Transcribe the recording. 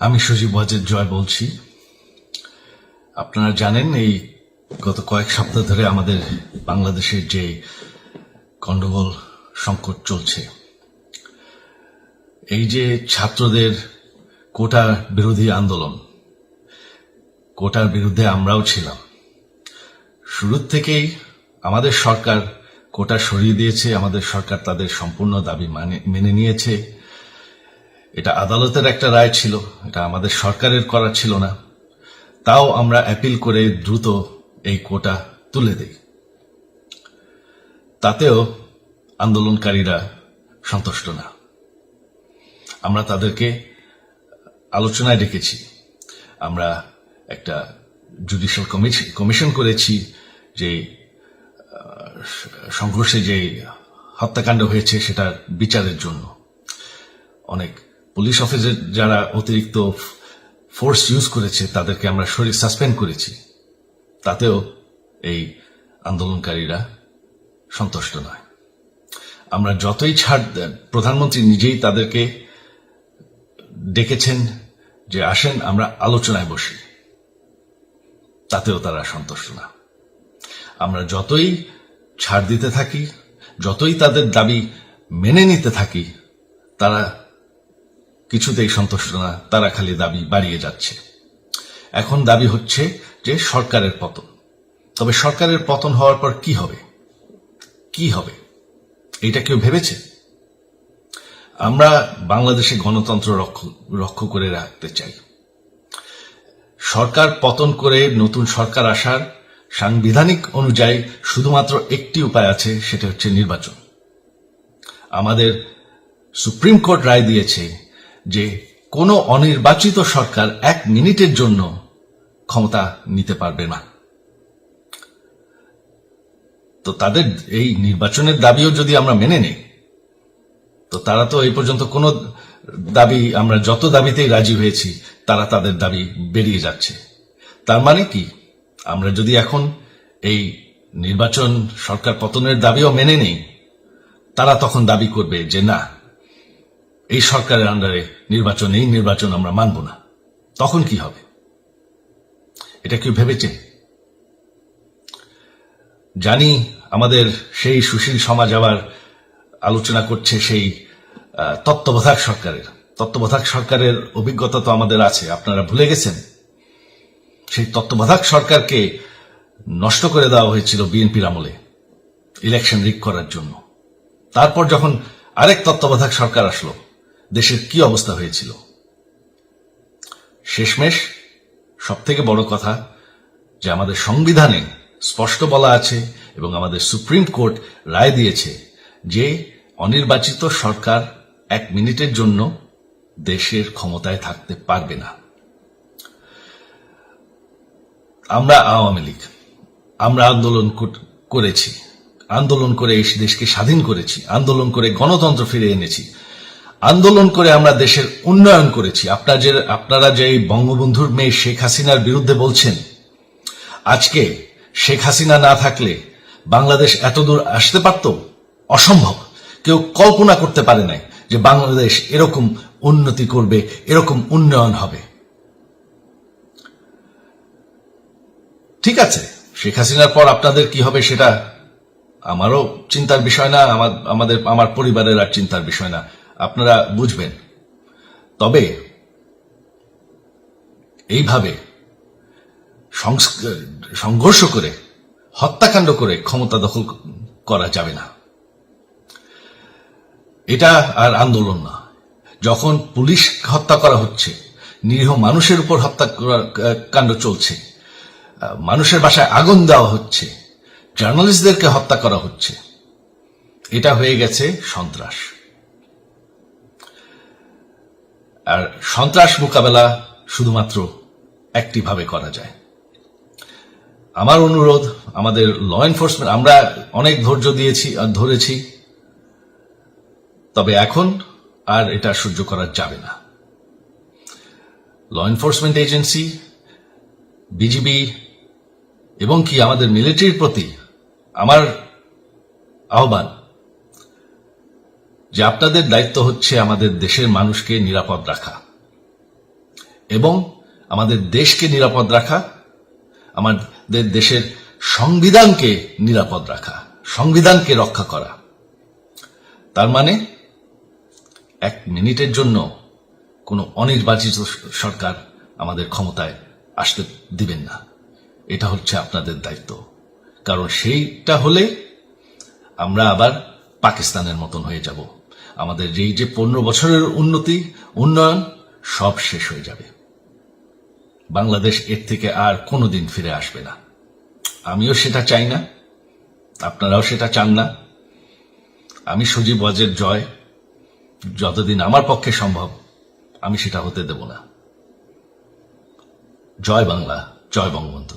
আমি সজীব ওয়াজেদ জয় বলছি। আপনারা জানেন এই গত কয়েক সপ্তাহ ধরে আমাদের বাংলাদেশের যে গন্ডগোল সংকট চলছে, এই যে ছাত্রদের কোটা বিরোধী আন্দোলন, কোটার বিরুদ্ধে আমরাও ছিলাম। শুরু থেকেই আমাদের সরকার কোটা সরিয়ে দিয়েছে, আমাদের সরকার তাদের সম্পূর্ণ দাবি মেনে নিয়েছে। এটা আদালতের একটা রায় ছিল, এটা আমাদের সরকারের করা ছিল না। তাও আমরা অ্যাপিল করে দ্রুত এই কোটা তুলে দেই। তাতেও আন্দোলনকারীরা সন্তুষ্ট না। আমরা তাদেরকে আলোচনায় ডেকেছি, আমরা একটা জুডিশিয়াল কমিশন করেছি যে সংঘর্ষে যে হত্যাকাণ্ড হয়েছে সেটার বিচারের জন্য। অনেক পুলিশ অফিসার যারা অতিরিক্ত ফোর্স ইউজ করেছে তাদেরকে আমরা সাসপেন্ড করেছি। তাতেও এই আন্দোলনকারীরা সন্তুষ্ট নয়। আমরা যতই ছাড় দেন, প্রধানমন্ত্রী নিজেই তাদেরকে ডেকেছেন যে আসেন আমরা আলোচনায় বসি, তাতেও তারা সন্তুষ্ট না। আমরা যতই ছাড় দিতে থাকি, যতই তাদের দাবি মেনে নিতে থাকি, তারা কিছুতেই সন্তুষ্ট না, তারা খালি দাবি বাড়িয়ে যাচ্ছে। এখন দাবি হচ্ছে যে সরকারের পতন। তবে সরকারের পতন হওয়ার পর কি হবে, কি হবে এটা কেউ ভেবেছে? আমরা বাংলাদেশে গণতন্ত্র রক্ষা করে রাখতে চাই। সরকার পতন করে নতুন সরকার আসার সাংবিধানিক অনুযায়ী শুধুমাত্র একটি উপায় আছে, সেটা হচ্ছে নির্বাচন। আমাদের সুপ্রিম কোর্ট রায় দিয়েছে যে কোনো অনির্বাচিত সরকার 1 মিনিটের জন্য ক্ষমতা নিতে পারবে না। তো তাদের এই নির্বাচনের দাবিও যদি আমরা মেনে নেই, তো তারা তো এই পর্যন্ত কোনো দাবি, আমরা যত দাবিতেই রাজি হয়েছি তারা তাদের দাবি বেরিয়ে যাচ্ছে। তার মানে কি, আমরা যদি এখন এই নির্বাচন সরকার পতনের দাবিও মেনে নেই, তারা তখন দাবি করবে যে না, এই সরকারের আন্ডারে নির্বাচন, এই নির্বাচন আমরা মানব না। তখন কি হবে এটা কেউ ভেবেছে? জানি আমাদের সেই সুশীল সমাজ আবার আলোচনা করছে সেই তত্ত্বাবধায়ক সরকারের অভিজ্ঞতা তো আমাদের আছে। আপনারা ভুলে গেছেন সেই তত্ত্বাবধায়ক সরকারকে নষ্ট করে দেওয়া হয়েছিল বিএনপির আমলে ইলেকশন রিগ করার জন্য। তারপর যখন আরেক তত্ত্বাবধায়ক সরকার আসলো, দেশের কি অবস্থা হয়েছিল। শেষমেশ সব থেকে বড় কথা যে আমাদের সংবিধানে স্পষ্ট বলা আছে এবং আমাদের সুপ্রিম কোর্ট রায় দিয়েছে যে অনির্বাচিত সরকার 1 মিনিটের জন্য দেশের ক্ষমতায় থাকতে পারবে না। আমরা আওয়ামী লীগ, আমরা আন্দোলন করেছি, আন্দোলন করে এই দেশকে স্বাধীন করেছি, আন্দোলন করে গণতন্ত্র ফিরে এনেছি, আন্দোলন করে আমরা দেশের উন্নয়ন করেছি। আপনারা যে বঙ্গবন্ধুর মেয়ে শেখ হাসিনার বিরুদ্ধে বলছেন, আজকে শেখ হাসিনা না থাকলে বাংলাদেশ এতদূর আসতে পারত? অসম্ভব। কেউ কল্পনা করতে পারে নাই যে বাংলাদেশ এরকম উন্নতি করবে, এরকম উন্নয়ন হবে। ঠিক আছে, শেখ হাসিনার পর আপনাদের কি হবে সেটা আমারও চিন্তার বিষয় না, আমার পরিবারের আর চিন্তার বিষয় না, আপনারা বুঝবেন। তবে এইভাবে সংঘর্ষ করে, হত্যাকাণ্ড করে ক্ষমতা দখল করা যাবে না। এটা আর আন্দোলন না। যখন পুলিশ হত্যা করা হচ্ছে, নিরীহ মানুষের উপর হত্যাকাণ্ড চলছে, মানুষের বাসায় আগুন দেওয়া হচ্ছে, জার্নালিস্টদেরকে হত্যা করা হচ্ছে, এটা হয়ে গেছে সন্ত্রাস। আর সন্ত্রাস মোকাবেলা শুধুমাত্র একটি ভাবে করা যায়। আমার অনুরোধ, আমাদের ল এনফোর্সমেন্ট, আমরা অনেক ধৈর্য দিয়েছি আর ধরেছি, তবে এখন আর এটা সহ্য করা যাবে না। ল এনফোর্সমেন্ট এজেন্সি, বিজিবি এবং কি আমাদের মিলিটারির প্রতি আমার আহ্বান যে আপনাদের দায়িত্ব হচ্ছে আমাদের দেশের মানুষকে নিরাপদ রাখা। এবং আমাদের দেশকে নিরাপদ রাখা, আমাদের দেশের সংবিধানকে নিরাপদ রাখা, সংবিধানকে রক্ষা করা। তার মানে 1 মিনিটের জন্য কোনো অনির্বাচিত সরকার আমাদের ক্ষমতায় আসতে দিবেন না। এটা হচ্ছে আপনাদের দায়িত্ব, কারণ সেইটা হলে আমরা আবার পাকিস্তানের মতন হয়ে যাব। আমাদের এই যে 15 বছরের উন্নয়ন সব শেষ হয়ে যাবে। বাংলাদেশ এর থেকে আর কোনোদিন ফিরে আসবে না। আমিও সেটা চাই না, আপনারাও সেটা চান না। আমি সজীব ওয়াজের জয় যতদিন আমার পক্ষে সম্ভব আমি সেটা হতে দেব না। জয় বাংলা, জয় বঙ্গবন্ধু।